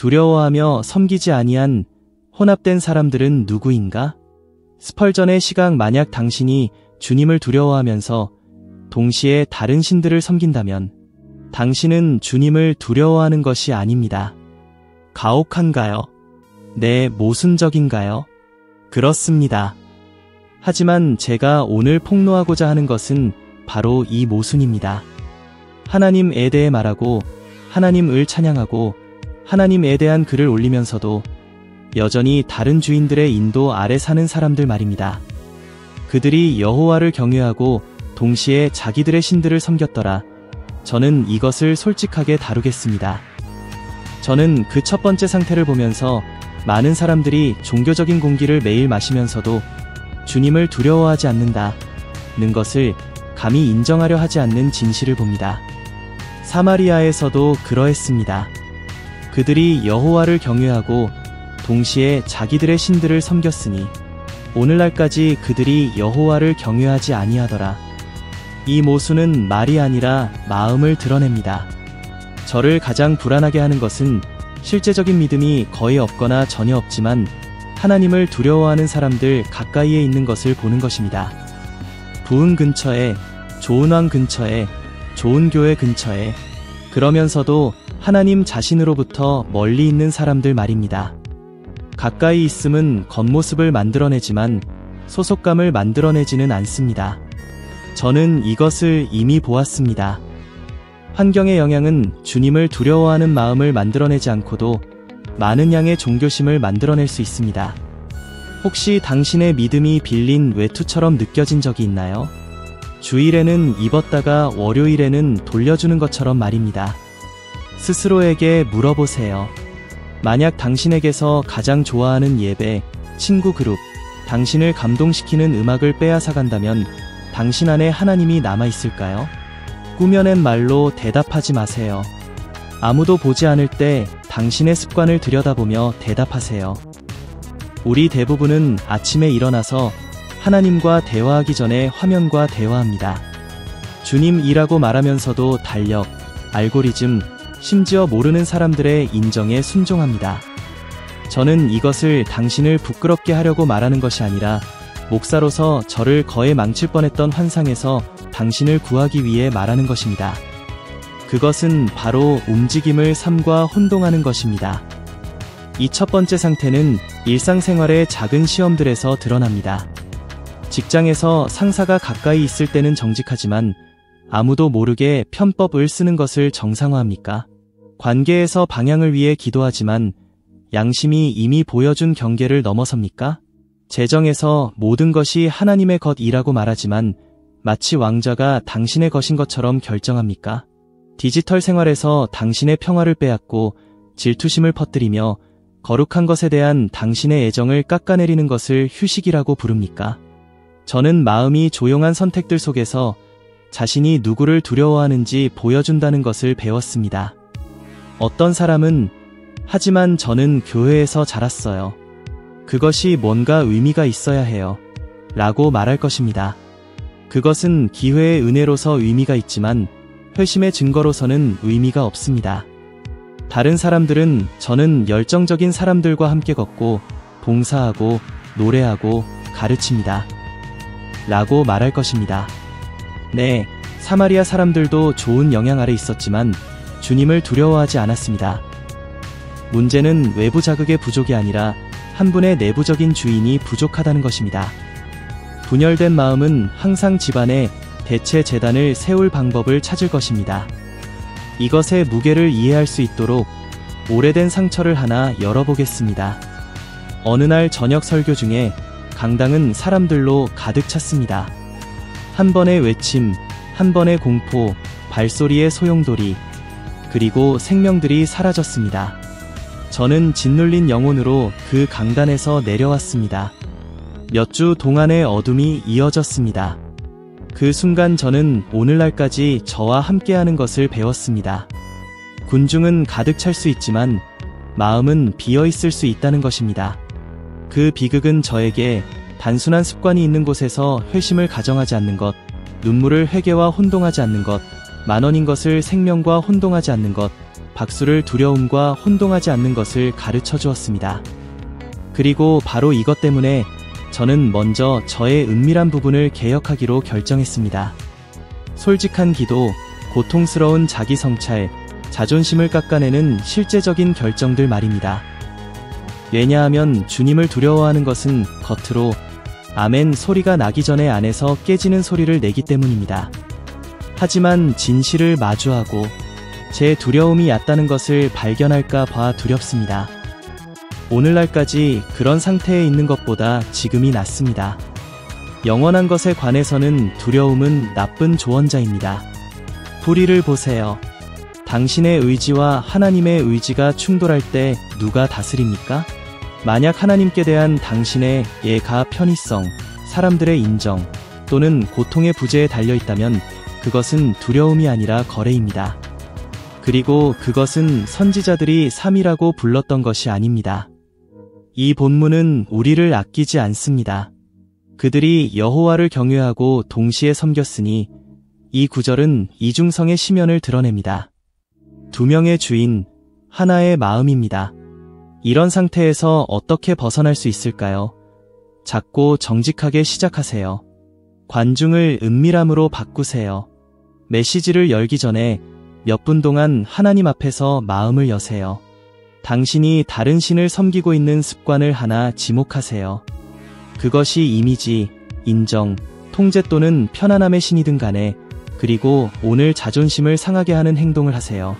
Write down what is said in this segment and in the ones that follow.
두려워하며 섬기지 아니한 혼합된 사람들은 누구인가? 스펄전의 시각 만약 당신이 주님을 두려워하면서 동시에 다른 신들을 섬긴다면 당신은 주님을 두려워하는 것이 아닙니다. 가혹한가요? 네, 모순적인가요? 그렇습니다. 하지만 제가 오늘 폭로하고자 하는 것은 바로 이 모순입니다. 하나님에 대해 말하고 하나님을 찬양하고 하나님에 대한 글을 올리면서도 여전히 다른 주인들의 인도 아래 사는 사람들 말입니다. 그들이 여호와를 경외하고 동시에 자기들의 신들을 섬겼더라. 저는 이것을 솔직하게 다루겠습니다. 저는 그 첫 번째 상태를 보면서 많은 사람들이 종교적인 공기를 매일 마시면서도 주님을 두려워하지 않는다는 것을 감히 인정하려 하지 않는 진실을 봅니다. 사마리아에서도 그러했습니다. 그들이 여호와를 경외하고 동시에 자기들의 신들을 섬겼으니 오늘날까지 그들이 여호와를 경외하지 아니하더라. 이 모순은 말이 아니라 마음을 드러냅니다. 저를 가장 불안하게 하는 것은 실제적인 믿음이 거의 없거나 전혀 없지만 하나님을 두려워하는 사람들 가까이에 있는 것을 보는 것입니다. 부흥 근처에, 좋은 왕 근처에, 좋은 교회 근처에, 그러면서도 하나님 자신으로부터 멀리 있는 사람들 말입니다. 가까이 있음은 겉모습을 만들어내지만 소속감을 만들어내지는 않습니다. 저는 이것을 이미 보았습니다. 환경의 영향은 주님을 두려워하는 마음을 만들어내지 않고도 많은 양의 종교심을 만들어낼 수 있습니다. 혹시 당신의 믿음이 빌린 외투처럼 느껴진 적이 있나요? 주일에는 입었다가 월요일에는 돌려주는 것처럼 말입니다. 스스로에게 물어보세요. 만약 당신에게서 가장 좋아하는 예배, 친구 그룹, 당신을 감동시키는 음악을 빼앗아간다면 당신 안에 하나님이 남아있을까요? 꾸며낸 말로 대답하지 마세요. 아무도 보지 않을 때 당신의 습관을 들여다보며 대답하세요. 우리 대부분은 아침에 일어나서 하나님과 대화하기 전에 화면과 대화합니다. 주님이라고 말하면서도 달력, 알고리즘, 심지어 모르는 사람들의 인정에 순종합니다. 저는 이것을 당신을 부끄럽게 하려고 말하는 것이 아니라 목사로서 저를 거의 망칠 뻔했던 환상에서 당신을 구하기 위해 말하는 것입니다. 그것은 바로 움직임을 삶과 혼동하는 것입니다. 이 첫 번째 상태는 일상생활의 작은 시험들에서 드러납니다. 직장에서 상사가 가까이 있을 때는 정직하지만 아무도 모르게 편법을 쓰는 것을 정상화합니까? 관계에서 방향을 위해 기도하지만 양심이 이미 보여준 경계를 넘어섭니까? 재정에서 모든 것이 하나님의 것이라고 말하지만 마치 왕좌가 당신의 것인 것처럼 결정합니까? 디지털 생활에서 당신의 평화를 빼앗고 질투심을 퍼뜨리며 거룩한 것에 대한 당신의 애정을 깎아내리는 것을 휴식이라고 부릅니까? 저는 마음이 조용한 선택들 속에서 자신이 누구를 두려워하는지 보여준다는 것을 배웠습니다. 어떤 사람은 하지만 저는 교회에서 자랐어요. 그것이 뭔가 의미가 있어야 해요. 라고 말할 것입니다. 그것은 기회의 은혜로서 의미가 있지만 회심의 증거로서는 의미가 없습니다. 다른 사람들은 저는 열정적인 사람들과 함께 걷고 봉사하고 노래하고 가르칩니다. 라고 말할 것입니다. 네, 사마리아 사람들도 좋은 영향 아래 있었지만 주님을 두려워하지 않았습니다. 문제는 외부 자극의 부족이 아니라 한 분의 내부적인 주인이 부족하다는 것입니다. 분열된 마음은 항상 집안에 대체 재단을 세울 방법을 찾을 것입니다. 이것의 무게를 이해할 수 있도록 오래된 상처를 하나 열어보겠습니다. 어느 날 저녁 설교 중에 강당은 사람들로 가득 찼습니다. 한 번의 외침, 한 번의 공포, 발소리의 소용돌이, 그리고 생명들이 사라졌습니다. 저는 짓눌린 영혼으로 그 강단에서 내려왔습니다. 몇 주 동안의 어둠이 이어졌습니다. 그 순간 저는 오늘날까지 저와 함께하는 것을 배웠습니다. 군중은 가득 찰 수 있지만 마음은 비어있을 수 있다는 것입니다. 그 비극은 저에게 단순한 습관이 있는 곳에서 회심을 가정하지 않는 것, 눈물을 회개와 혼동하지 않는 것, 만원인 것을 생명과 혼동하지 않는 것, 박수를 두려움과 혼동하지 않는 것을 가르쳐 주었습니다. 그리고 바로 이것 때문에 저는 먼저 저의 은밀한 부분을 개혁하기로 결정했습니다. 솔직한 기도, 고통스러운 자기 성찰, 자존심을 깎아내는 실제적인 결정들 말입니다. 왜냐하면 주님을 두려워하는 것은 겉으로 아멘 소리가 나기 전에 안에서 깨지는 소리를 내기 때문입니다. 하지만 진실을 마주하고 제 두려움이 얕다는 것을 발견할까 봐 두렵습니다. 오늘날까지 그런 상태에 있는 것보다 지금이 낫습니다. 영원한 것에 관해서는 두려움은 나쁜 조언자입니다. 불의를 보세요. 당신의 의지와 하나님의 의지가 충돌할 때 누가 다스립니까? 만약 하나님께 대한 당신의 예가 편의성, 사람들의 인정 또는 고통의 부재에 달려있다면 그것은 두려움이 아니라 거래입니다. 그리고 그것은 선지자들이 3이라고 불렀던 것이 아닙니다. 이 본문은 우리를 아끼지 않습니다. 그들이 여호와를 경외하고 동시에 섬겼으니 이 구절은 이중성의 심연을 드러냅니다. 두 명의 주인, 하나의 마음입니다. 이런 상태에서 어떻게 벗어날 수 있을까요? 작고 정직하게 시작하세요. 관중을 은밀함으로 바꾸세요. 메시지를 열기 전에 몇 분 동안 하나님 앞에서 마음을 여세요. 당신이 다른 신을 섬기고 있는 습관을 하나 지목하세요. 그것이 이미지, 인정, 통제 또는 편안함의 신이든 간에 그리고 오늘 자존심을 상하게 하는 행동을 하세요.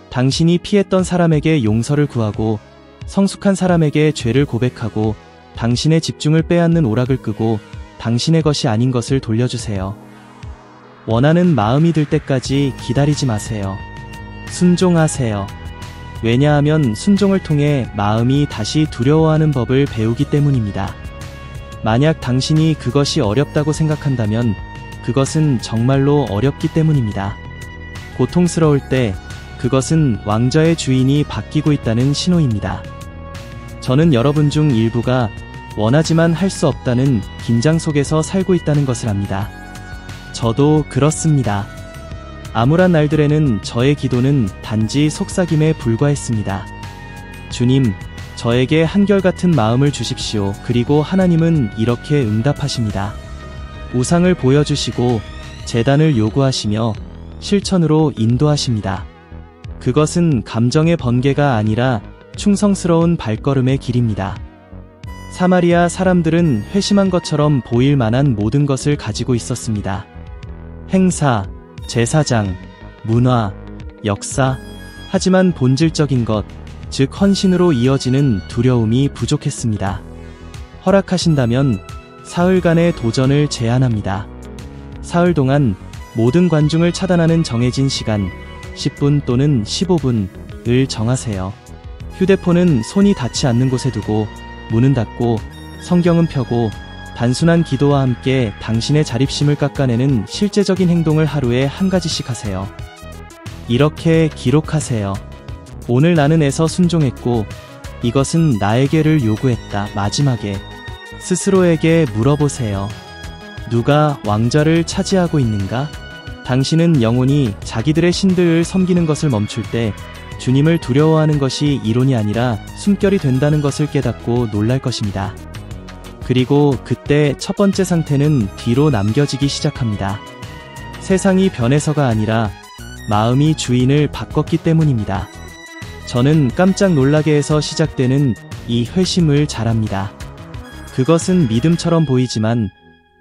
당신이 피했던 사람에게 용서를 구하고 성숙한 사람에게 죄를 고백하고 당신의 집중을 빼앗는 오락을 끄고 당신의 것이 아닌 것을 돌려주세요. 원하는 마음이 들 때까지 기다리지 마세요. 순종하세요. 왜냐하면 순종을 통해 마음이 다시 두려워하는 법을 배우기 때문입니다. 만약 당신이 그것이 어렵다고 생각한다면 그것은 정말로 어렵기 때문입니다. 고통스러울 때 그것은 왕좌의 주인이 바뀌고 있다는 신호입니다. 저는 여러분 중 일부가 원하지만 할 수 없다는 긴장 속에서 살고 있다는 것을 압니다. 저도 그렇습니다. 암울한 날들에는 저의 기도는 단지 속삭임에 불과했습니다. 주님, 저에게 한결같은 마음을 주십시오. 그리고 하나님은 이렇게 응답하십니다. 우상을 보여주시고 제단을 요구하시며 실천으로 인도하십니다. 그것은 감정의 번개가 아니라 충성스러운 발걸음의 길입니다. 사마리아 사람들은 회심한 것처럼 보일 만한 모든 것을 가지고 있었습니다. 행사, 제사장, 문화, 역사, 하지만 본질적인 것, 즉 헌신으로 이어지는 두려움이 부족했습니다. 허락하신다면 사흘간의 도전을 제안합니다. 사흘 동안 모든 관중을 차단하는 정해진 시간, 10분 또는 15분을 정하세요. 휴대폰은 손이 닿지 않는 곳에 두고 문은 닫고 성경은 펴고 단순한 기도와 함께 당신의 자립심을 깎아내는 실제적인 행동을 하루에 한 가지씩 하세요. 이렇게 기록하세요. 오늘 나는 애서 순종했고 이것은 나에게를 요구했다. 마지막에 스스로에게 물어보세요. 누가 왕좌를 차지하고 있는가? 당신은 영혼이 자기들의 신들을 섬기는 것을 멈출 때 주님을 두려워하는 것이 이론이 아니라 숨결이 된다는 것을 깨닫고 놀랄 것입니다. 그리고 그때 첫 번째 상태는 뒤로 남겨지기 시작합니다. 세상이 변해서가 아니라 마음이 주인을 바꿨기 때문입니다. 저는 깜짝 놀라게 해서 시작되는 이 회심을 잘합니다. 그것은 믿음처럼 보이지만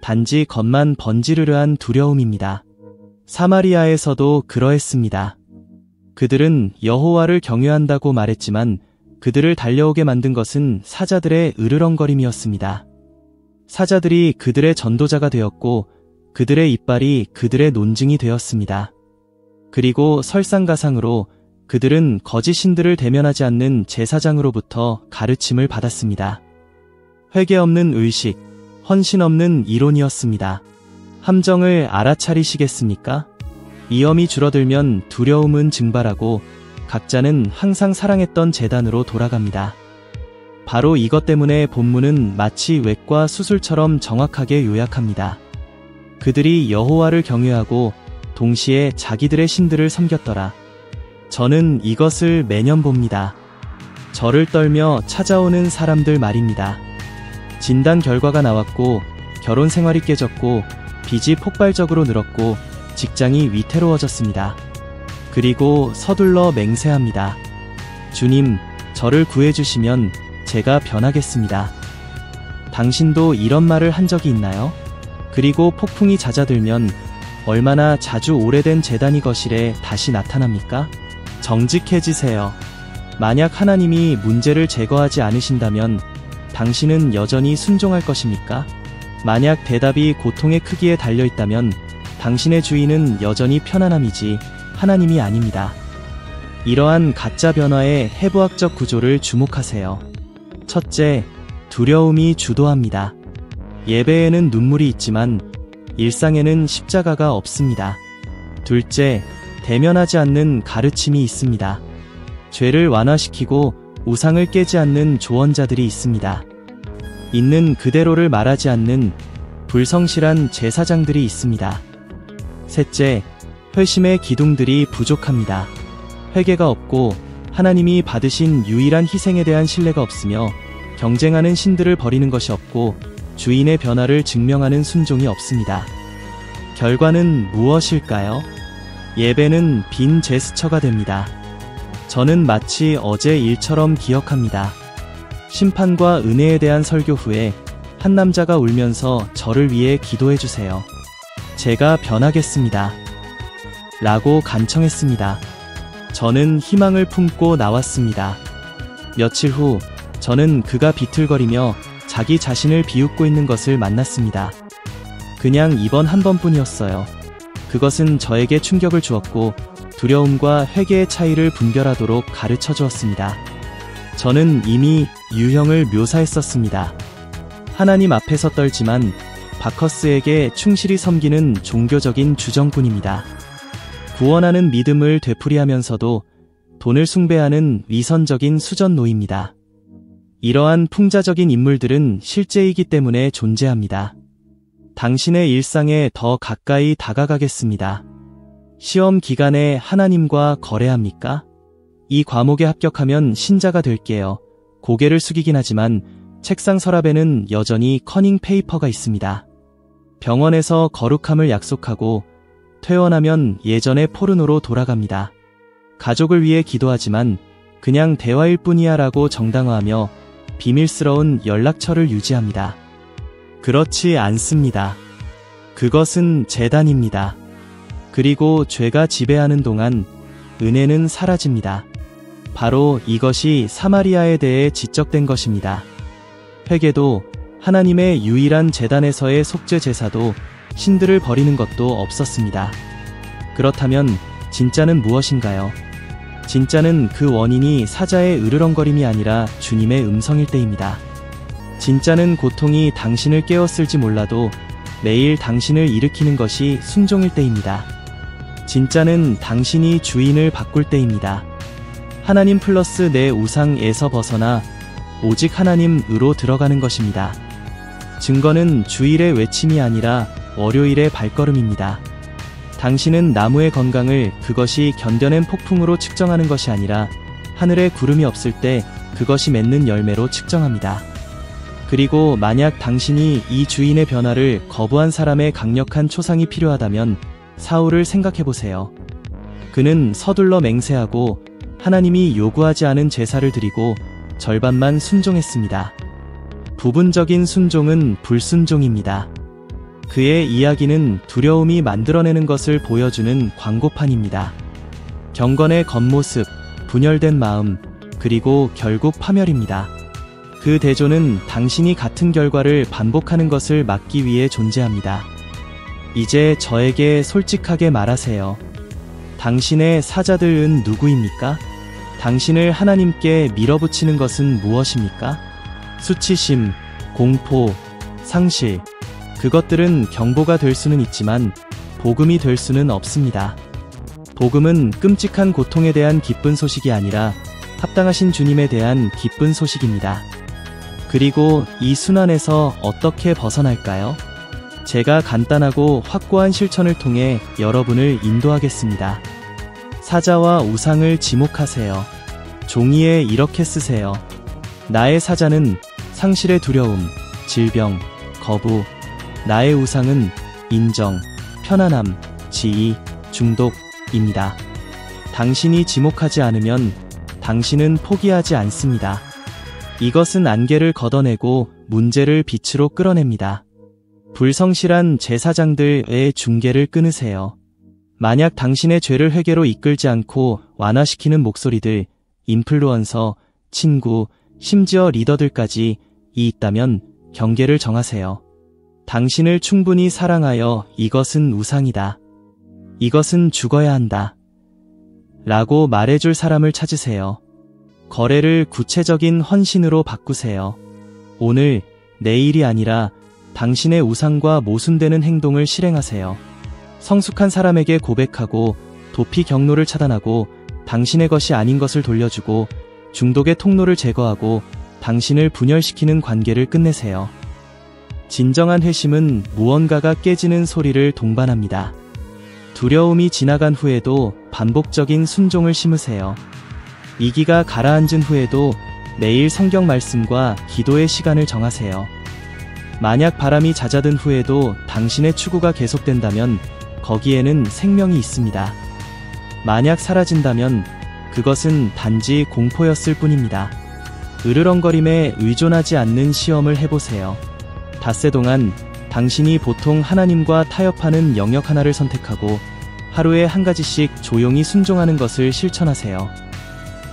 단지 겉만 번지르르한 두려움입니다. 사마리아에서도 그러했습니다. 그들은 여호와를 경외한다고 말했지만 그들을 달려오게 만든 것은 사자들의 으르렁거림이었습니다. 사자들이 그들의 전도자가 되었고 그들의 이빨이 그들의 논증이 되었습니다. 그리고 설상가상으로 그들은 거짓 신들을 대면하지 않는 제사장으로부터 가르침을 받았습니다. 회개 없는 의식, 헌신 없는 이론이었습니다. 함정을 알아차리시겠습니까? 위험이 줄어들면 두려움은 증발하고 각자는 항상 사랑했던 제단으로 돌아갑니다. 바로 이것 때문에 본문은 마치 외과 수술처럼 정확하게 요약합니다. 그들이 여호와를 경외하고 동시에 자기들의 신들을 섬겼더라. 저는 이것을 매년 봅니다. 저를 떨며 찾아오는 사람들 말입니다. 진단 결과가 나왔고, 결혼 생활이 깨졌고, 빚이 폭발적으로 늘었고, 직장이 위태로워졌습니다. 그리고 서둘러 맹세합니다. 주님, 저를 구해주시면 제가 변하겠습니다. 당신도 이런 말을 한 적이 있나요? 그리고 폭풍이 잦아들면 얼마나 자주 오래된 제단이 거실에 다시 나타납니까? 정직해지세요. 만약 하나님이 문제를 제거하지 않으신다면 당신은 여전히 순종할 것입니까? 만약 대답이 고통의 크기에 달려있다면 당신의 주인은 여전히 편안함이지 하나님이 아닙니다. 이러한 가짜 변화의 해부학적 구조를 주목하세요. 첫째, 두려움이 주도합니다. 예배에는 눈물이 있지만 일상에는 십자가가 없습니다. 둘째, 대면하지 않는 가르침이 있습니다. 죄를 완화시키고 우상을 깨지 않는 조언자들이 있습니다. 있는 그대로를 말하지 않는 불성실한 제사장들이 있습니다. 셋째, 회심의 기둥들이 부족합니다. 회개가 없고 하나님이 받으신 유일한 희생에 대한 신뢰가 없으며 경쟁하는 신들을 버리는 것이 없고 주인의 변화를 증명하는 순종이 없습니다. 결과는 무엇일까요? 예배는 빈 제스처가 됩니다. 저는 마치 어제 일처럼 기억합니다. 심판과 은혜에 대한 설교 후에 한 남자가 울면서 저를 위해 기도해주세요. 제가 변하겠습니다. 라고 간청했습니다. 저는 희망을 품고 나왔습니다. 며칠 후 저는 그가 비틀거리며 자기 자신을 비웃고 있는 것을 만났습니다. 그냥 이번 한 번뿐이었어요. 그것은 저에게 충격을 주었고 두려움과 회개의 차이를 분별하도록 가르쳐 주었습니다. 저는 이미 유형을 묘사했었습니다. 하나님 앞에서 떨지만 바커스에게 충실히 섬기는 종교적인 주정꾼입니다. 구원하는 믿음을 되풀이하면서도 돈을 숭배하는 위선적인 수전노입니다. 이러한 풍자적인 인물들은 실제이기 때문에 존재합니다. 당신의 일상에 더 가까이 다가가겠습니다. 시험 기간에 하나님과 거래합니까? 이 과목에 합격하면 신자가 될게요. 고개를 숙이긴 하지만 책상 서랍에는 여전히 커닝 페이퍼가 있습니다. 병원에서 거룩함을 약속하고 퇴원하면 예전의 포르노로 돌아갑니다. 가족을 위해 기도하지만 그냥 대화일 뿐이야 라고 정당화하며 비밀스러운 연락처를 유지합니다. 그렇지 않습니다. 그것은 재단입니다. 그리고 죄가 지배하는 동안 은혜는 사라집니다. 바로 이것이 사마리아에 대해 지적된 것입니다. 회개도 하나님의 유일한 재단에서의 속죄 제사도 신들을 버리는 것도 없었습니다. 그렇다면 진짜는 무엇인가요? 진짜는 그 원인이 사자의 으르렁거림이 아니라 주님의 음성일 때입니다. 진짜는 고통이 당신을 깨웠을지 몰라도 매일 당신을 일으키는 것이 순종일 때입니다. 진짜는 당신이 주인을 바꿀 때입니다. 하나님 플러스 내 우상에서 벗어나 오직 하나님으로 들어가는 것입니다. 증거는 주일의 외침이 아니라 월요일의 발걸음입니다. 당신은 나무의 건강을 그것이 견뎌낸 폭풍으로 측정하는 것이 아니라 하늘에 구름이 없을 때 그것이 맺는 열매로 측정합니다. 그리고 만약 당신이 이 주인의 변화를 거부한 사람의 강력한 초상이 필요하다면 사울을 생각해보세요. 그는 서둘러 맹세하고 하나님이 요구하지 않은 제사를 드리고 절반만 순종했습니다. 부분적인 순종은 불순종입니다. 그의 이야기는 두려움이 만들어내는 것을 보여주는 광고판입니다. 경건의 겉모습, 분열된 마음, 그리고 결국 파멸입니다. 그 대조는 당신이 같은 결과를 반복하는 것을 막기 위해 존재합니다. 이제 저에게 솔직하게 말하세요. 당신의 사자들은 누구입니까? 당신을 하나님께 밀어붙이는 것은 무엇입니까? 수치심, 공포, 상실. 그것들은 경보가 될 수는 있지만 복음이 될 수는 없습니다. 복음은 끔찍한 고통에 대한 기쁜 소식이 아니라 합당하신 주님에 대한 기쁜 소식입니다. 그리고 이 순환에서 어떻게 벗어날까요? 제가 간단하고 확고한 실천을 통해 여러분을 인도하겠습니다. 사자와 우상을 지목하세요. 종이에 이렇게 쓰세요. 나의 사자는 상실의 두려움, 질병, 거부. 나의 우상은 인정, 편안함, 지위, 중독입니다. 당신이 지목하지 않으면 당신은 포기하지 않습니다. 이것은 안개를 걷어내고 문제를 빛으로 끌어냅니다. 불성실한 제사장들의 중계를 끊으세요. 만약 당신의 죄를 회개로 이끌지 않고 완화시키는 목소리들, 인플루언서, 친구, 심지어 리더들까지 있다면 경계를 정하세요. 당신을 충분히 사랑하여 이것은 우상이다. 이것은 죽어야 한다. 라고 말해줄 사람을 찾으세요. 거래를 구체적인 헌신으로 바꾸세요. 오늘, 내일이 아니라 당신의 우상과 모순되는 행동을 실행하세요. 성숙한 사람에게 고백하고 도피 경로를 차단하고 당신의 것이 아닌 것을 돌려주고 중독의 통로를 제거하고 당신을 분열시키는 관계를 끝내세요. 진정한 회심은 무언가가 깨지는 소리를 동반합니다. 두려움이 지나간 후에도 반복적인 순종을 심으세요. 이기가 가라앉은 후에도 매일 성경 말씀과 기도의 시간을 정하세요. 만약 바람이 잦아든 후에도 당신의 추구가 계속된다면 거기에는 생명이 있습니다. 만약 사라진다면 그것은 단지 공포였을 뿐입니다. 으르렁거림에 의존하지 않는 시험을 해보세요. 닷새 동안 당신이 보통 하나님과 타협하는 영역 하나를 선택하고 하루에 한 가지씩 조용히 순종하는 것을 실천하세요.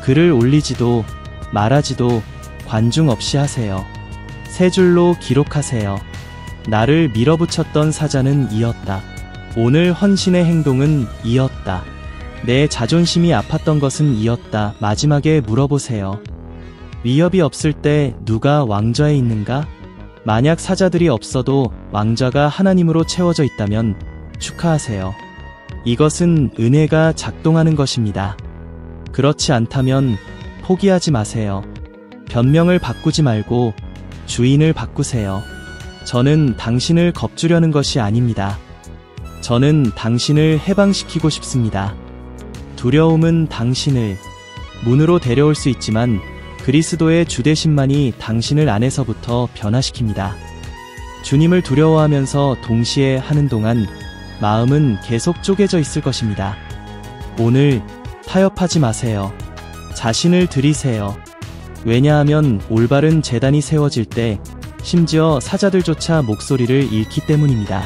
글을 올리지도 말하지도 관중 없이 하세요. 세 줄로 기록하세요. 나를 밀어붙였던 사자는 이었다. 오늘 헌신의 행동은 이었다. 내 자존심이 아팠던 것은 이었다. 마지막에 물어보세요. 위협이 없을 때 누가 왕좌에 있는가? 만약 사자들이 없어도 왕좌가 하나님으로 채워져 있다면 축하하세요. 이것은 은혜가 작동하는 것입니다. 그렇지 않다면 포기하지 마세요. 변명을 바꾸지 말고 주인을 바꾸세요. 저는 당신을 겁주려는 것이 아닙니다. 저는 당신을 해방시키고 싶습니다. 두려움은 당신을 문으로 데려올 수 있지만 그리스도의 주대심만이 당신을 안에서부터 변화시킵니다. 주님을 두려워하면서 동시에 하는 동안 마음은 계속 쪼개져 있을 것입니다. 오늘 타협하지 마세요. 자신을 들이세요. 왜냐하면 올바른 제단이 세워질 때 심지어 사자들조차 목소리를 잃기 때문입니다.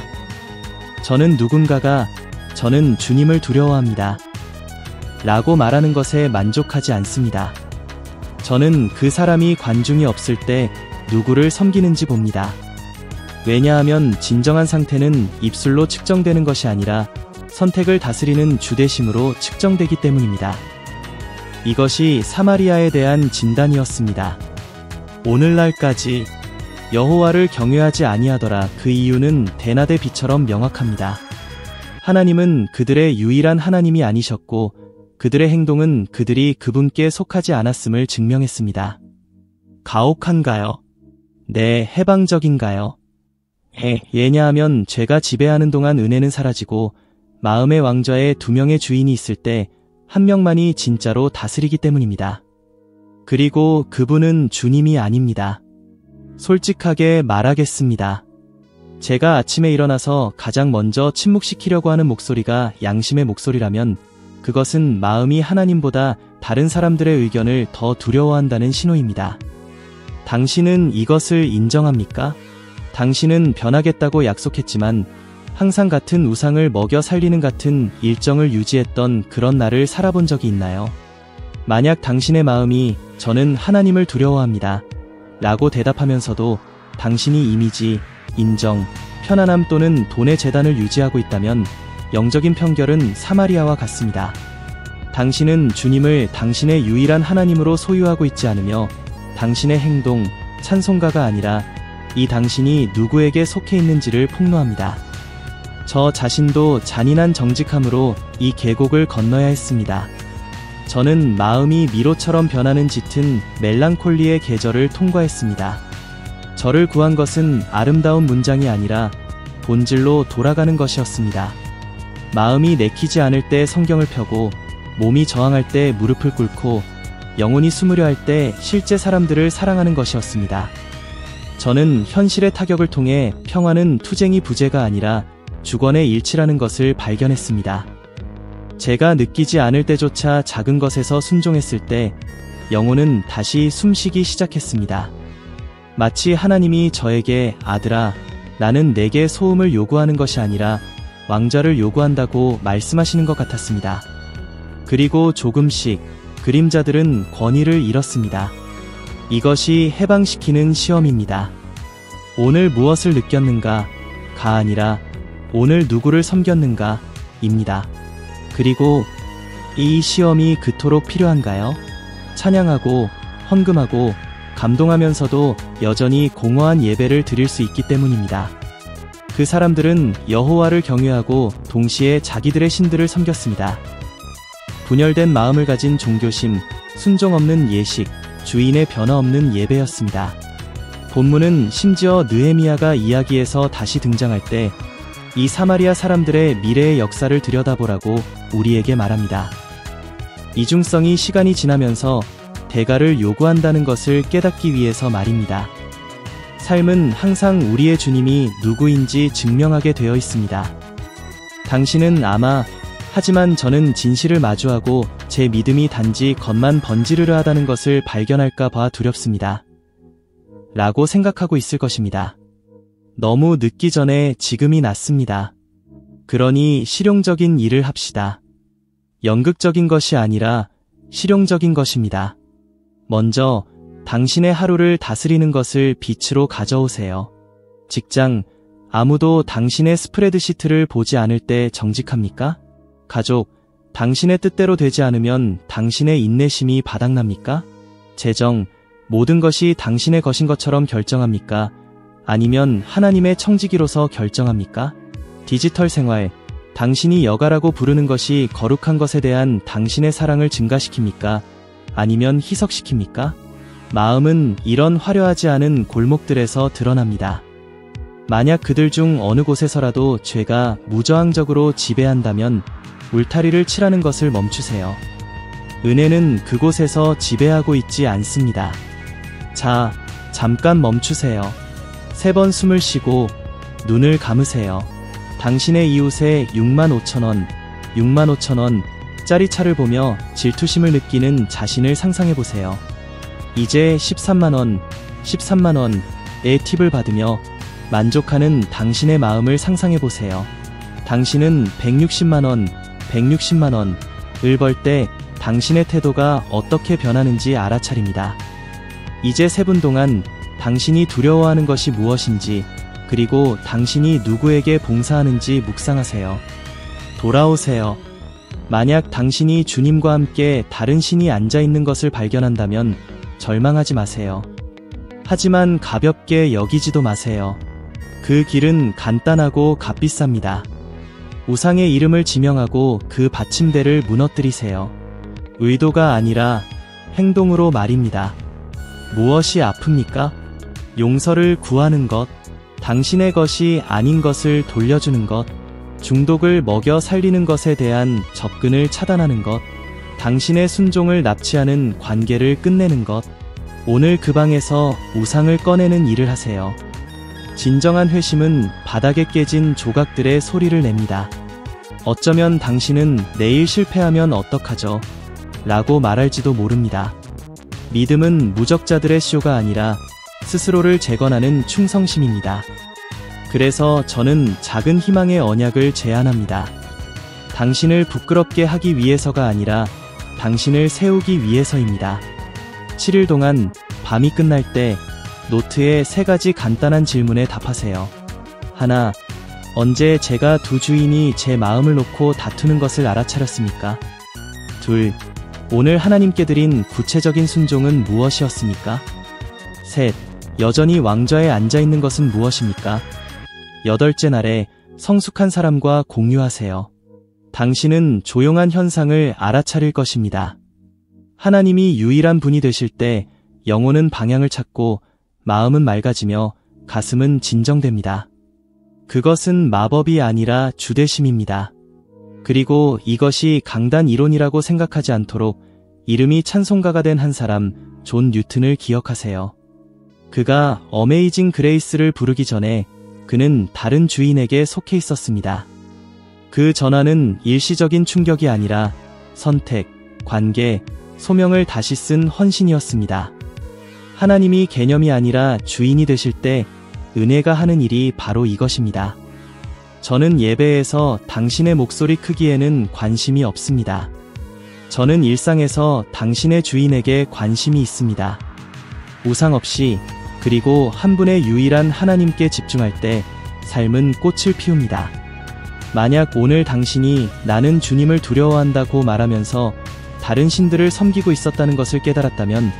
저는 누군가가 저는 주님을 두려워합니다. 라고 말하는 것에 만족하지 않습니다. 저는 그 사람이 관중이 없을 때 누구를 섬기는지 봅니다. 왜냐하면 진정한 상태는 입술로 측정되는 것이 아니라 선택을 다스리는 주대심으로 측정되기 때문입니다. 이것이 사마리아에 대한 진단이었습니다. 오늘날까지 여호와를 경외하지 아니하더라. 그 이유는 대낮의 빛처럼 명확합니다. 하나님은 그들의 유일한 하나님이 아니셨고 그들의 행동은 그들이 그분께 속하지 않았음을 증명했습니다. 가혹한가요? 네, 해방적인가요? 왜냐하면 죄가 지배하는 동안 은혜는 사라지고 마음의 왕좌에 두 명의 주인이 있을 때 한 명만이 진짜로 다스리기 때문입니다. 그리고 그분은 주님이 아닙니다. 솔직하게 말하겠습니다. 제가 아침에 일어나서 가장 먼저 침묵시키려고 하는 목소리가 양심의 목소리라면 그것은 마음이 하나님보다 다른 사람들의 의견을 더 두려워한다는 신호입니다. 당신은 이것을 인정합니까? 당신은 변하겠다고 약속했지만 항상 같은 우상을 먹여 살리는 같은 일정을 유지했던 그런 날을 살아본 적이 있나요? 만약 당신의 마음이 저는 하나님을 두려워합니다. 라고 대답하면서도 당신이 이미지, 인정, 편안함 또는 돈의 재단을 유지하고 있다면 영적인 편결은 사마리아와 같습니다. 당신은 주님을 당신의 유일한 하나님으로 소유하고 있지 않으며 당신의 행동, 찬송가가 아니라 이 당신이 누구에게 속해 있는지를 폭로합니다. 저 자신도 잔인한 정직함으로 이 계곡을 건너야 했습니다. 저는 마음이 미로처럼 변하는 짙은 멜랑콜리의 계절을 통과했습니다. 저를 구한 것은 아름다운 문장이 아니라 본질로 돌아가는 것이었습니다. 마음이 내키지 않을 때 성경을 펴고 몸이 저항할 때 무릎을 꿇고 영혼이 숨으려 할 때 실제 사람들을 사랑하는 것이었습니다. 저는 현실의 타격을 통해 평화는 투쟁이 부재가 아니라 주권의 일치라는 것을 발견했습니다. 제가 느끼지 않을 때조차 작은 것에서 순종했을 때 영혼은 다시 숨쉬기 시작했습니다. 마치 하나님이 저에게 아들아, 나는 내게 소음을 요구하는 것이 아니라 왕좌를 요구한다고 말씀하시는 것 같았습니다. 그리고 조금씩 그림자들은 권위를 잃었습니다. 이것이 해방시키는 시험입니다. 오늘 무엇을 느꼈는가 가 아니라 오늘 누구를 섬겼는가 입니다. 그리고 이 시험이 그토록 필요한가요? 찬양하고 헌금하고 감동하면서도 여전히 공허한 예배를 드릴 수 있기 때문입니다. 그 사람들은 여호와를 경외하고 동시에 자기들의 신들을 섬겼습니다. 분열된 마음을 가진 종교심, 순종 없는 예식, 주인의 변화 없는 예배였습니다. 본문은 심지어 느헤미야가 이야기에서 다시 등장할 때 이 사마리아 사람들의 미래의 역사를 들여다보라고 우리에게 말합니다. 이중성이 시간이 지나면서 대가를 요구한다는 것을 깨닫기 위해서 말입니다. 삶은 항상 우리의 주님이 누구인지 증명하게 되어 있습니다. 당신은 아마 하지만 저는 진실을 마주하고 제 믿음이 단지 겉만 번지르르 하다는 것을 발견할까 봐 두렵습니다. 라고 생각하고 있을 것입니다. 너무 늦기 전에 지금이 낫습니다. 그러니 실용적인 일을 합시다. 연극적인 것이 아니라 실용적인 것입니다. 먼저 당신의 하루를 다스리는 것을 빛으로 가져오세요. 직장, 아무도 당신의 스프레드시트를 보지 않을 때 정직합니까? 가족, 당신의 뜻대로 되지 않으면 당신의 인내심이 바닥납니까? 재정, 모든 것이 당신의 것인 것처럼 결정합니까? 아니면 하나님의 청지기로서 결정합니까? 디지털 생활, 당신이 여가라고 부르는 것이 거룩한 것에 대한 당신의 사랑을 증가시킵니까? 아니면 희석시킵니까? 마음은 이런 화려하지 않은 골목들에서 드러납니다. 만약 그들 중 어느 곳에서라도 죄가 무저항적으로 지배한다면 울타리를 칠하는 것을 멈추세요. 은혜는 그곳에서 지배하고 있지 않습니다. 자, 잠깐 멈추세요. 3번 숨을 쉬고 눈을 감으세요. 당신의 이웃의 65,000원, 65,000원 짜리 차를 보며 질투심을 느끼는 자신을 상상해보세요. 이제 13만원, 13만원의 팁을 받으며 만족하는 당신의 마음을 상상해보세요. 당신은 160만원, 160만원을 벌 때 당신의 태도가 어떻게 변하는지 알아차립니다. 이제 3분 동안 당신이 두려워하는 것이 무엇인지, 그리고 당신이 누구에게 봉사하는지 묵상하세요. 돌아오세요. 만약 당신이 주님과 함께 다른 신이 앉아있는 것을 발견한다면 절망하지 마세요. 하지만 가볍게 여기지도 마세요. 그 길은 간단하고 값비쌉니다. 우상의 이름을 지명하고 그 받침대를 무너뜨리세요. 의도가 아니라 행동으로 말입니다. 무엇이 아픕니까? 용서를 구하는 것, 당신의 것이 아닌 것을 돌려주는 것, 중독을 먹여 살리는 것에 대한 접근을 차단하는 것, 당신의 순종을 납치하는 관계를 끝내는 것, 오늘 그 방에서 우상을 꺼내는 일을 하세요. 진정한 회심은 바닥에 깨진 조각들의 소리를 냅니다. 어쩌면 당신은 내일 실패하면 어떡하죠? 라고 말할지도 모릅니다. 믿음은 무적자들의 쇼가 아니라 스스로를 재건하는 충성심입니다. 그래서 저는 작은 희망의 언약을 제안합니다. 당신을 부끄럽게 하기 위해서가 아니라 당신을 세우기 위해서입니다. 7일 동안 밤이 끝날 때 노트에 3가지 간단한 질문에 답하세요. 하나, 언제 제가 두 주인이 제 마음을 놓고 다투는 것을 알아차렸습니까? 둘, 오늘 하나님께 드린 구체적인 순종은 무엇이었습니까? 셋, 여전히 왕좌에 앉아있는 것은 무엇입니까? 8째 날에 성숙한 사람과 공유하세요. 당신은 조용한 현상을 알아차릴 것입니다. 하나님이 유일한 분이 되실 때 영혼은 방향을 찾고 마음은 맑아지며 가슴은 진정됩니다. 그것은 마법이 아니라 주대심입니다. 그리고 이것이 강단 이론이라고 생각하지 않도록 이름이 찬송가가 된 한 사람, 존 뉴튼을 기억하세요. 그가 어메이징 그레이스를 부르기 전에 그는 다른 주인에게 속해 있었습니다. 그 전화는 일시적인 충격이 아니라 선택, 관계, 소명을 다시 쓴 헌신이었습니다. 하나님이 개념이 아니라 주인이 되실 때 은혜가 하는 일이 바로 이것입니다. 저는 예배에서 당신의 목소리 크기에는 관심이 없습니다. 저는 일상에서 당신의 주인에게 관심이 있습니다. 우상 없이, 그리고 한 분의 유일한 하나님께 집중할 때 삶은 꽃을 피웁니다. 만약 오늘 당신이 나는 주님을 두려워한다고 말하면서 다른 신들을 섬기고 있었다는 것을 깨달았다면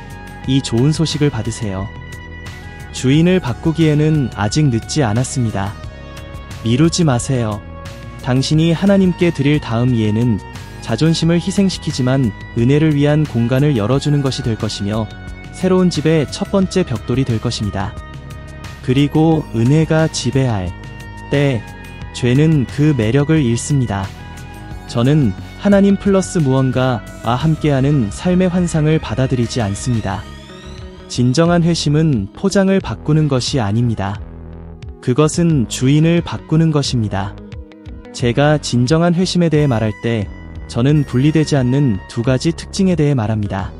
이 좋은 소식을 받으세요. 주인을 바꾸기에는 아직 늦지 않았습니다. 미루지 마세요. 당신이 하나님께 드릴 다음 예는 자존심을 희생시키지만 은혜를 위한 공간을 열어주는 것이 될 것이며 새로운 집의 첫 번째 벽돌이 될 것입니다. 그리고 은혜가 지배할 때 죄는 그 매력을 잃습니다. 저는 하나님 플러스 무언가와 함께하는 삶의 환상을 받아들이지 않습니다. 진정한 회심은 포장을 바꾸는 것이 아닙니다. 그것은 주인을 바꾸는 것입니다. 제가 진정한 회심에 대해 말할 때 저는 분리되지 않는 두 가지 특징에 대해 말합니다.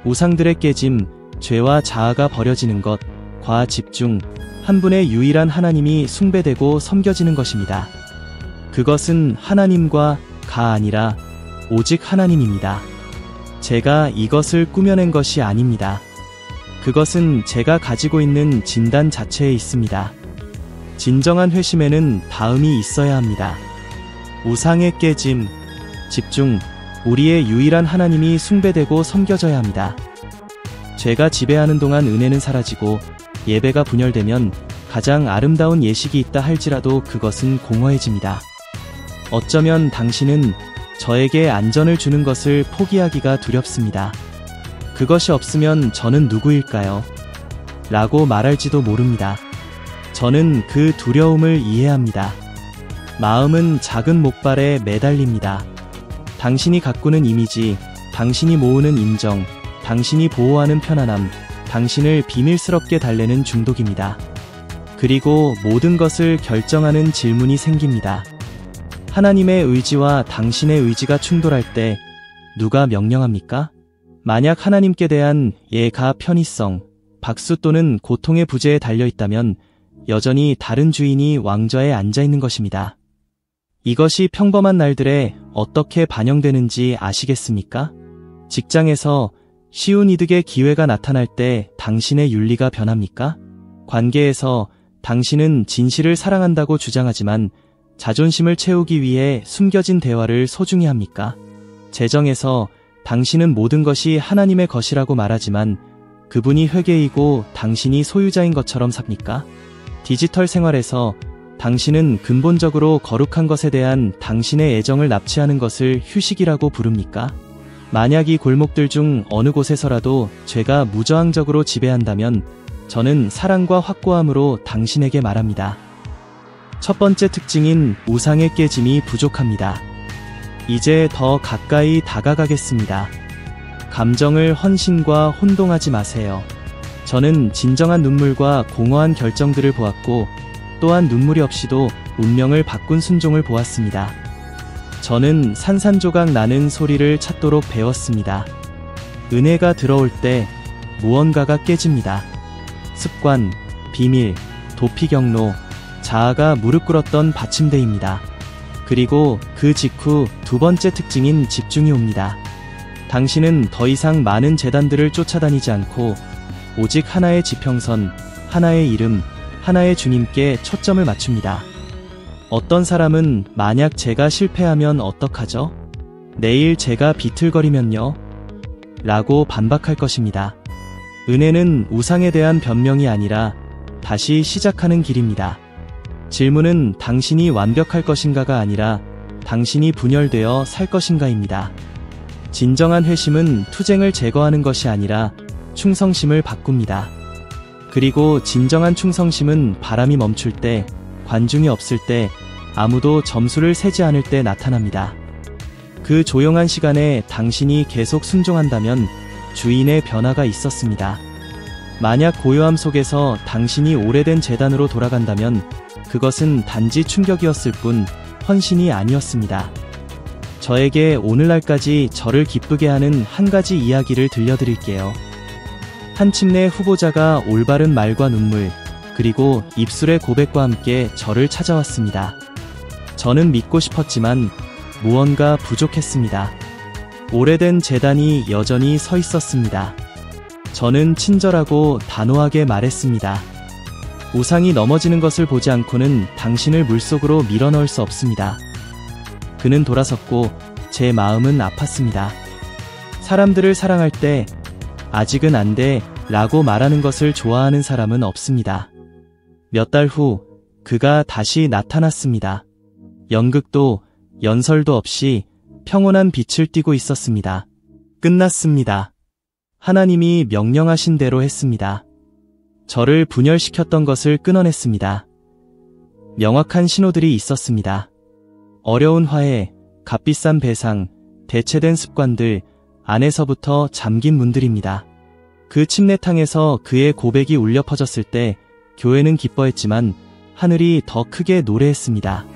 우상들의 깨짐, 죄와 자아가 버려지는 것, 과 집중, 한 분의 유일한 하나님이 숭배되고 섬겨지는 것입니다. 그것은 하나님과 가 아니라 오직 하나님입니다. 제가 이것을 꾸며낸 것이 아닙니다. 그것은 제가 가지고 있는 진단 자체에 있습니다. 진정한 회심에는 다음이 있어야 합니다. 우상의 깨짐, 집중, 우리의 유일한 하나님이 숭배되고 섬겨져야 합니다. 죄가 지배하는 동안 은혜는 사라지고 예배가 분열되면 가장 아름다운 예식이 있다 할지라도 그것은 공허해집니다. 어쩌면 당신은 저에게 안전을 주는 것을 포기하기가 두렵습니다. 그것이 없으면 저는 누구일까요? 라고 말할지도 모릅니다. 저는 그 두려움을 이해합니다. 마음은 작은 목발에 매달립니다. 당신이 가꾸는 이미지, 당신이 모으는 인정, 당신이 보호하는 편안함, 당신을 비밀스럽게 달래는 중독입니다. 그리고 모든 것을 결정하는 질문이 생깁니다. 하나님의 의지와 당신의 의지가 충돌할 때 누가 명령합니까? 만약 하나님께 대한 예가 편의성, 박수 또는 고통의 부재에 달려있다면 여전히 다른 주인이 왕좌에 앉아있는 것입니다. 이것이 평범한 날들에 어떻게 반영되는지 아시겠습니까? 직장에서 쉬운 이득의 기회가 나타날 때 당신의 윤리가 변합니까? 관계에서 당신은 진실을 사랑한다고 주장하지만 자존심을 채우기 위해 숨겨진 대화를 소중히 합니까? 재정에서 당신은 모든 것이 하나님의 것이라고 말하지만 그분이 회계이고 당신이 소유자인 것처럼 삽니까? 디지털 생활에서 당신은 근본적으로 거룩한 것에 대한 당신의 애정을 납치하는 것을 휴식이라고 부릅니까? 만약 이 골목들 중 어느 곳에서라도 죄가 무저항적으로 지배한다면 저는 사랑과 확고함으로 당신에게 말합니다. 첫 번째 특징인 우상의 깨짐이 부족합니다. 이제 더 가까이 다가가겠습니다. 감정을 헌신과 혼동하지 마세요. 저는 진정한 눈물과 공허한 결정들을 보았고 또한 눈물이 없이도 운명을 바꾼 순종을 보았습니다. 저는 산산조각 나는 소리를 찾도록 배웠습니다. 은혜가 들어올 때 무언가가 깨집니다. 습관, 비밀, 도피 경로, 자아가 무릎 꿇었던 받침대입니다. 그리고 그 직후 두 번째 특징인 집중이 옵니다. 당신은 더 이상 많은 재단들을 쫓아다니지 않고 오직 하나의 지평선, 하나의 이름, 하나의 주님께 초점을 맞춥니다. 어떤 사람은 만약 제가 실패하면 어떡하죠? 내일 제가 비틀거리면요? 라고 반박할 것입니다. 은혜는 우상에 대한 변명이 아니라 다시 시작하는 길입니다. 질문은 당신이 완벽할 것인가가 아니라 당신이 분열되어 살 것인가입니다. 진정한 회심은 투쟁을 제거하는 것이 아니라 충성심을 바꿉니다. 그리고 진정한 충성심은 바람이 멈출 때, 관중이 없을 때, 아무도 점수를 세지 않을 때 나타납니다. 그 조용한 시간에 당신이 계속 순종한다면 주인의 변화가 있었습니다. 만약 고요함 속에서 당신이 오래된 재단으로 돌아간다면 그것은 단지 충격이었을 뿐 헌신이 아니었습니다. 저에게 오늘날까지 저를 기쁘게 하는 한 가지 이야기를 들려드릴게요. 한 침례 후보자가 올바른 말과 눈물, 그리고 입술의 고백과 함께 저를 찾아왔습니다. 저는 믿고 싶었지만 무언가 부족했습니다. 오래된 재단이 여전히 서 있었습니다. 저는 친절하고 단호하게 말했습니다. 우상이 넘어지는 것을 보지 않고는 당신을 물속으로 밀어넣을 수 없습니다. 그는 돌아섰고 제 마음은 아팠습니다. 사람들을 사랑할 때 아직은 안 돼 라고 말하는 것을 좋아하는 사람은 없습니다. 몇 달 후 그가 다시 나타났습니다. 연극도 연설도 없이 평온한 빛을 띠고 있었습니다. 끝났습니다. 하나님이 명령하신 대로 했습니다. 저를 분열시켰던 것을 끊어냈습니다. 명확한 신호들이 있었습니다. 어려운 화해, 값비싼 배상, 대체된 습관들 안에서부터 잠긴 문들입니다. 그 침례탕에서 그의 고백이 울려 퍼졌을 때 교회는 기뻐했지만 하늘이 더 크게 노래했습니다.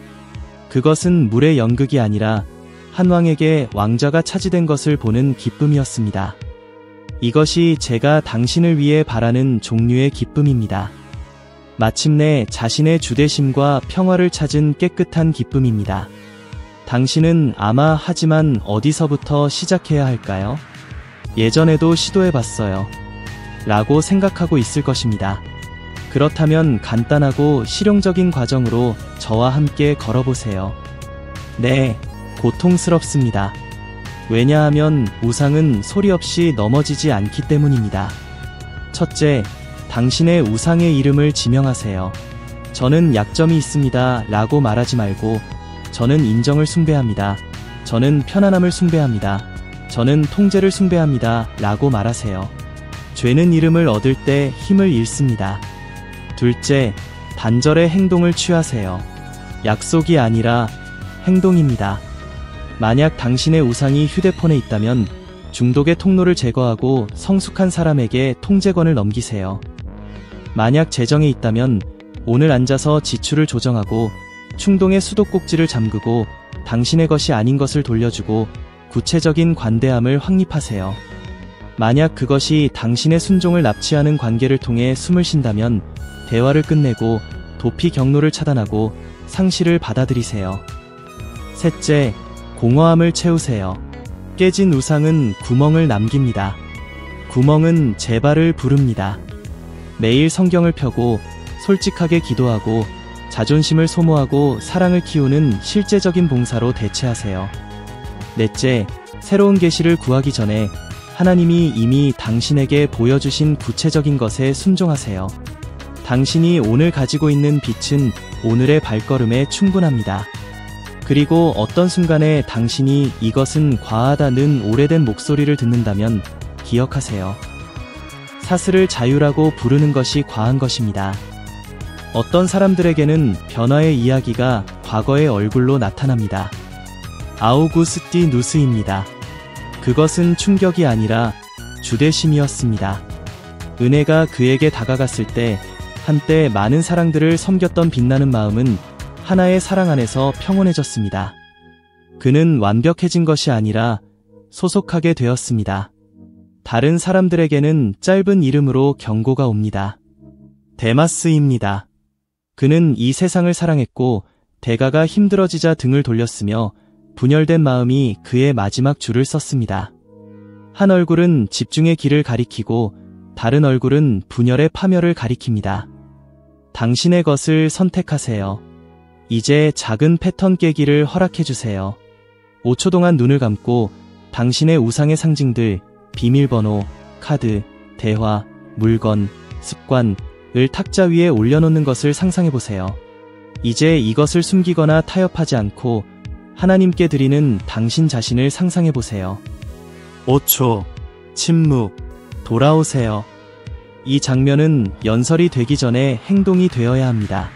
그것은 물의 연극이 아니라 한 왕에게 왕자가 차지된 것을 보는 기쁨이었습니다. 이것이 제가 당신을 위해 바라는 종류의 기쁨입니다. 마침내 자신의 주대심과 평화를 찾은 깨끗한 기쁨입니다. 당신은 아마 하지만 어디서부터 시작해야 할까요? 예전에도 시도해봤어요. 라고 생각하고 있을 것입니다. 그렇다면 간단하고 실용적인 과정으로 저와 함께 걸어보세요. 네, 고통스럽습니다. 왜냐하면 우상은 소리 없이 넘어지지 않기 때문입니다. 첫째, 당신의 우상의 이름을 지명하세요. 저는 약점이 있습니다 라고 말하지 말고 저는 인정을 숭배합니다. 저는 편안함을 숭배합니다. 저는 통제를 숭배합니다 라고 말하세요. 죄는 이름을 얻을 때 힘을 잃습니다. 둘째, 단절의 행동을 취하세요. 약속이 아니라 행동입니다. 만약 당신의 우상이 휴대폰에 있다면 중독의 통로를 제거하고 성숙한 사람에게 통제권을 넘기세요. 만약 재정에 있다면 오늘 앉아서 지출을 조정하고 충동의 수도꼭지를 잠그고 당신의 것이 아닌 것을 돌려주고 구체적인 관대함을 확립하세요. 만약 그것이 당신의 순종을 납치하는 관계를 통해 숨을 쉰다면 대화를 끝내고 도피 경로를 차단하고 상실을 받아들이세요. 셋째, 공허함을 채우세요. 깨진 우상은 구멍을 남깁니다. 구멍은 제발을 부릅니다. 매일 성경을 펴고 솔직하게 기도하고 자존심을 소모하고 사랑을 키우는 실제적인 봉사로 대체하세요. 넷째, 새로운 계시를 구하기 전에 하나님이 이미 당신에게 보여주신 구체적인 것에 순종하세요. 당신이 오늘 가지고 있는 빛은 오늘의 발걸음에 충분합니다. 그리고 어떤 순간에 당신이 이것은 과하다는 오래된 목소리를 듣는다면 기억하세요. 사슬을 자유라고 부르는 것이 과한 것입니다. 어떤 사람들에게는 변화의 이야기가 과거의 얼굴로 나타납니다. 아우구스티 누스입니다. 그것은 충격이 아니라 주대심이었습니다. 은혜가 그에게 다가갔을 때 한때 많은 사랑들을 섬겼던 빛나는 마음은 하나의 사랑 안에서 평온해졌습니다. 그는 완벽해진 것이 아니라 소속하게 되었습니다. 다른 사람들에게는 짧은 이름으로 경고가 옵니다. 데마스입니다. 그는 이 세상을 사랑했고 대가가 힘들어지자 등을 돌렸으며 분열된 마음이 그의 마지막 줄을 썼습니다. 한 얼굴은 집중의 길을 가리키고 다른 얼굴은 분열의 파멸을 가리킵니다. 당신의 것을 선택하세요. 이제 작은 패턴 깨기를 허락해주세요. 5초 동안 눈을 감고 당신의 우상의 상징들, 비밀번호, 카드, 대화, 물건, 습관을 탁자 위에 올려놓는 것을 상상해보세요. 이제 이것을 숨기거나 타협하지 않고 하나님께 드리는 당신 자신을 상상해보세요. 5초, 침묵, 돌아오세요. 이 장면은 연설이 되기 전에 행동이 되어야 합니다.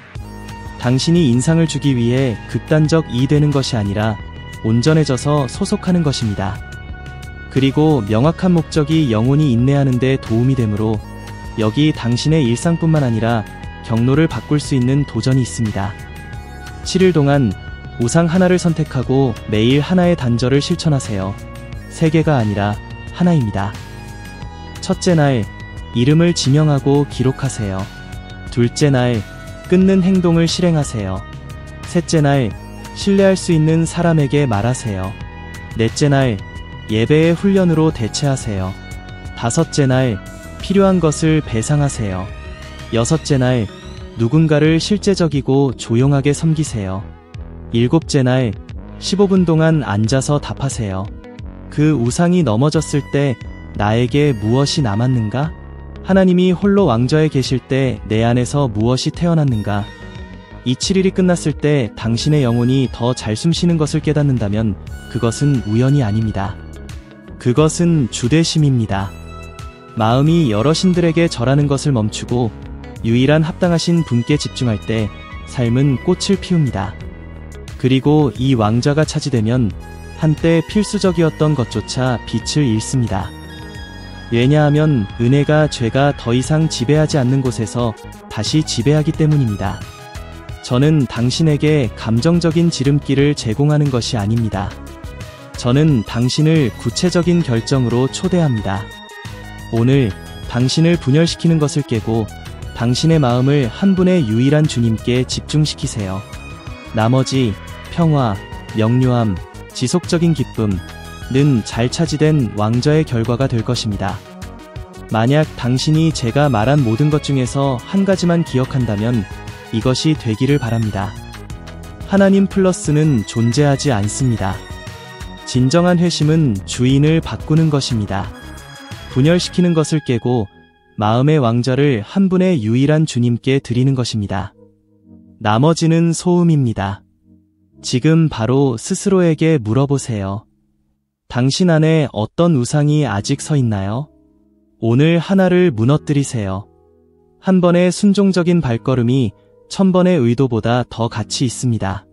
당신이 인상을 주기 위해 극단적 이 되는 것이 아니라 온전해져서 소속하는 것입니다. 그리고 명확한 목적이 영혼이 인내하는 데 도움이 되므로 여기 당신의 일상뿐만 아니라 경로를 바꿀 수 있는 도전이 있습니다. 7일 동안 우상 하나를 선택하고 매일 하나의 단절을 실천하세요. 3개가 아니라 하나입니다. 첫째 날, 이름을 지명하고 기록하세요. 둘째 날, 끊는 행동을 실행하세요. 셋째 날, 신뢰할 수 있는 사람에게 말하세요. 넷째 날, 예배의 훈련으로 대체하세요. 다섯째 날, 필요한 것을 배상하세요. 여섯째 날, 누군가를 실제적이고 조용하게 섬기세요. 일곱째 날, 15분 동안 앉아서 답하세요. 그 우상이 넘어졌을 때 나에게 무엇이 남았는가? 하나님이 홀로 왕좌에 계실 때 내 안에서 무엇이 태어났는가? 이 7일이 끝났을 때 당신의 영혼이 더 잘 숨쉬는 것을 깨닫는다면 그것은 우연이 아닙니다. 그것은 주되심입니다. 마음이 여러 신들에게 절하는 것을 멈추고 유일한 합당하신 분께 집중할 때 삶은 꽃을 피웁니다. 그리고 이 왕좌가 차지되면 한때 필수적이었던 것조차 빛을 잃습니다. 왜냐하면 은혜가 죄가 더 이상 지배하지 않는 곳에서 다시 지배하기 때문입니다. 저는 당신에게 감정적인 지름길을 제공하는 것이 아닙니다. 저는 당신을 구체적인 결정으로 초대합니다. 오늘 당신을 분열시키는 것을 깨고 당신의 마음을 한 분의 유일한 주님께 집중시키세요. 나머지 평화, 명료함, 지속적인 기쁨, 는 잘 차지된 왕좌의 결과가 될 것입니다. 만약 당신이 제가 말한 모든 것 중에서 한 가지만 기억한다면 이것이 되기를 바랍니다. 하나님 플러스는 존재하지 않습니다. 진정한 회심은 주인을 바꾸는 것입니다. 분열시키는 것을 깨고 마음의 왕좌를 한 분의 유일한 주님께 드리는 것입니다. 나머지는 소음입니다. 지금 바로 스스로에게 물어보세요. 당신 안에 어떤 우상이 아직 서 있나요? 오늘 하나를 무너뜨리세요. 한 번의 순종적인 발걸음이 1000번의 의도보다 더 가치 있습니다.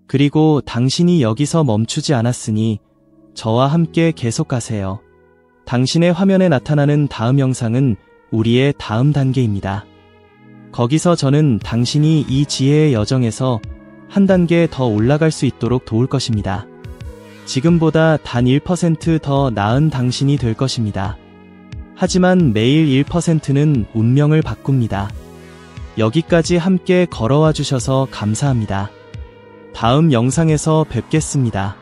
그리고 당신이 여기서 멈추지 않았으니 저와 함께 계속 가세요. 당신의 화면에 나타나는 다음 영상은 우리의 다음 단계입니다. 거기서 저는 당신이 이 지혜의 여정에서 한 단계 더 올라갈 수 있도록 도울 것입니다. 지금보다 단 1% 더 나은 당신이 될 것입니다. 하지만 매일 1%는 운명을 바꿉니다. 여기까지 함께 걸어와 주셔서 감사합니다. 다음 영상에서 뵙겠습니다.